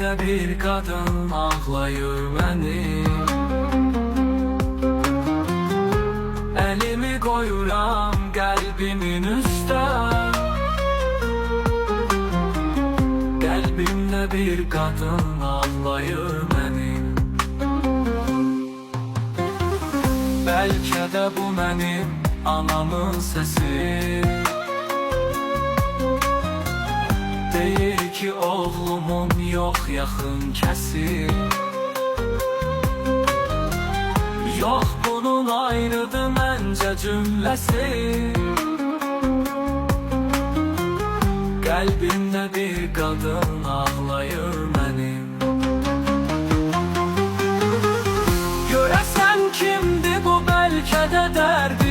Qəlbimdə bir qadın ağlayır mənim. Əlimi qoyuram qəlbimin üstə. Qəlbimdə bir qadın ağlayır mənim. Bəlkə də bu mənim anamın səsi. Deyir ki oğlumun yox yaxın kəsi. Yox bunun ayrıdır məncə cümləsi. Qəlbimdə bir qadın ağlayır mənim. Görəsən kimdir bu, bəlkə də dərdi.